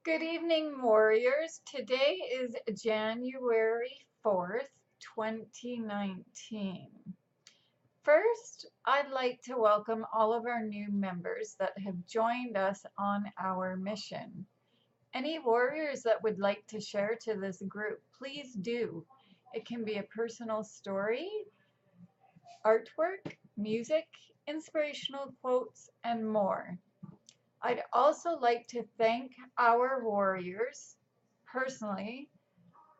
Good evening, warriors. Today is January 4th, 2019. First, I'd like to welcome all of our new members that have joined us on our mission. Any warriors that would like to share to this group, please do. It can be a personal story, artwork, music, inspirational quotes, and more. I'd also like to thank our warriors personally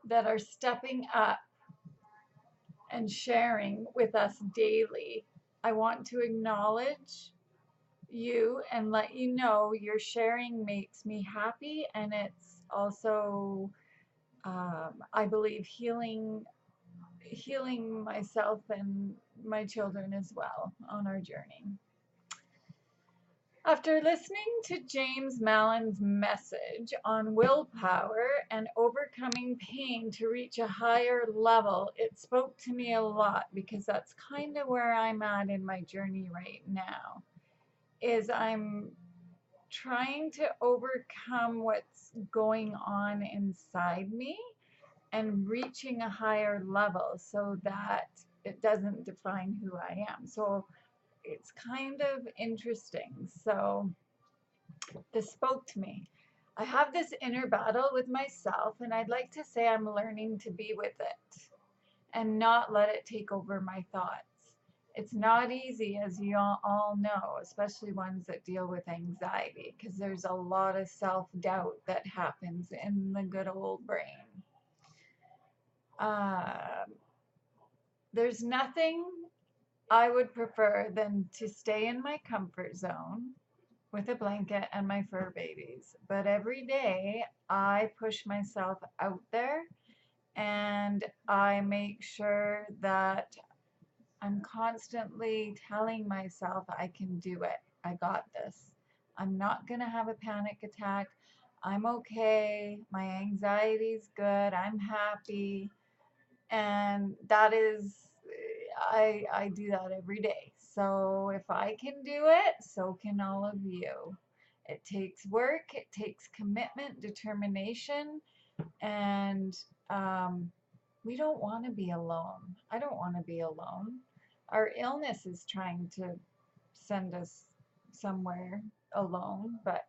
that are stepping up and sharing with us daily. I want to acknowledge you and let you know your sharing makes me happy, and it's also, I believe, healing myself and my children as well on our journey. After listening to James Mallon's message on willpower and overcoming pain to reach a higher level, it spoke to me a lot because that's kind of where I'm at in my journey right now. Is I'm trying to overcome what's going on inside me and reaching a higher level so that it doesn't define who I am. So it's kind of interesting. So this spoke to me. I have this inner battle with myself, and I'd like to say I'm learning to be with it and not let it take over my thoughts. It's not easy, as you all know, especially ones that deal with anxiety, because there's a lot of self doubt that happens in the good old brain. Uh, there's nothing I would prefer than to stay in my comfort zone with a blanket and my fur babies. But every day I push myself out there and I make sure that I'm constantly telling myself I can do it. I got this. I'm not going to have a panic attack. I'm okay. My anxiety's good. I'm happy. And that is, I do that every day. So if I can do it, so can all of you. It takes work, it takes commitment, determination, and we don't want to be alone. I don't want to be alone. Our illness is trying to send us somewhere alone, but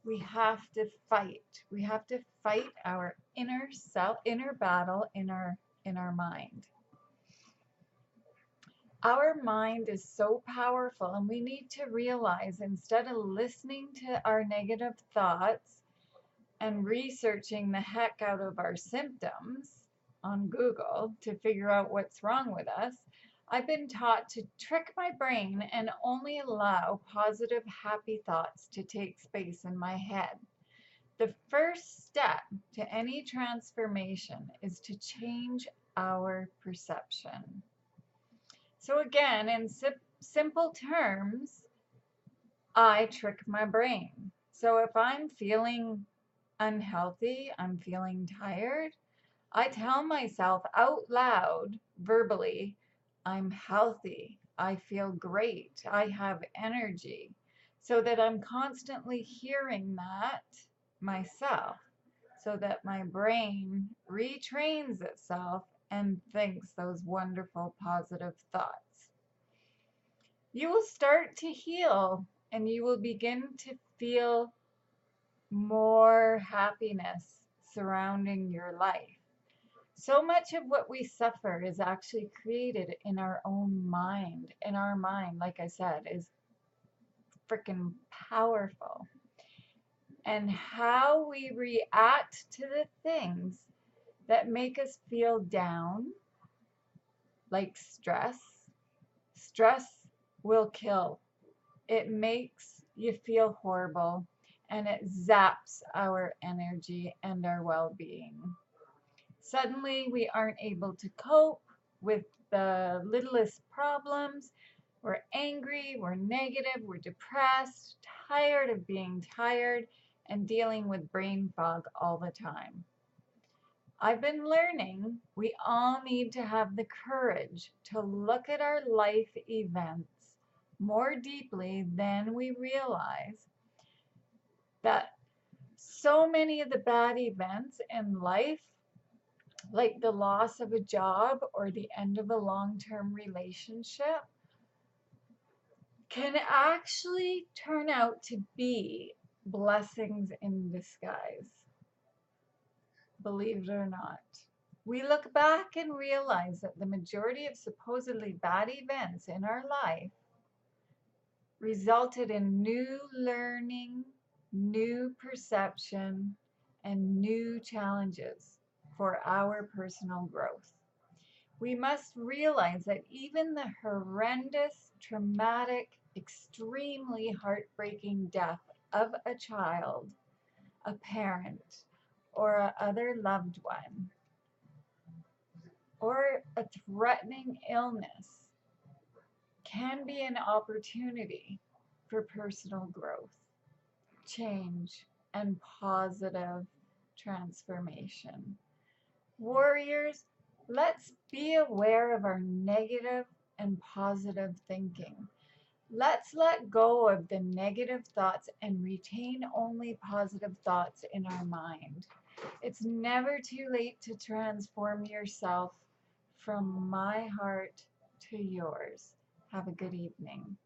we have to fight. We have to fight our inner self, inner battle in our mind. Our mind is so powerful, and we need to realize instead of listening to our negative thoughts and researching the heck out of our symptoms on Google to figure out what's wrong with us, I've been taught to trick my brain and only allow positive, happy thoughts to take space in my head. The first step to any transformation is to change our perception. So, again, in simple terms, I trick my brain. So, if I'm feeling unhealthy, I'm feeling tired, I tell myself out loud, verbally, I'm healthy, I feel great, I have energy, so that I'm constantly hearing that myself, so that my brain retrains itself and thinks those wonderful positive thoughts. You will start to heal and you will begin to feel more happiness surrounding your life. So much of what we suffer is actually created in our own mind. And our mind, like I said, is freaking powerful. And how we react to the things that make us feel down, like stress, stress will kill. It makes you feel horrible and it zaps our energy and our well being. Suddenly, we aren't able to cope with the littlest problems. We're angry, we're negative, we're depressed, tired of being tired, and dealing with brain fog all the time. I've been learning we all need to have the courage to look at our life events more deeply than we realize, that So many of the bad events in life, like the loss of a job or the end of a long-term relationship, can actually turn out to be blessings in disguise, believe it or not. We look back and realize that the majority of supposedly bad events in our life resulted in new learning, new perception, and new challenges for our personal growth. We must realize that even the horrendous, traumatic, extremely heartbreaking death of a child, a parent, or a other loved one, or a threatening illness can be an opportunity for personal growth, change, and positive transformation. Warriors, let's be aware of our negative and positive thinking. Let's let go of the negative thoughts and retain only positive thoughts in our mind. It's never too late to transform yourself. From my heart to yours. Have a good evening.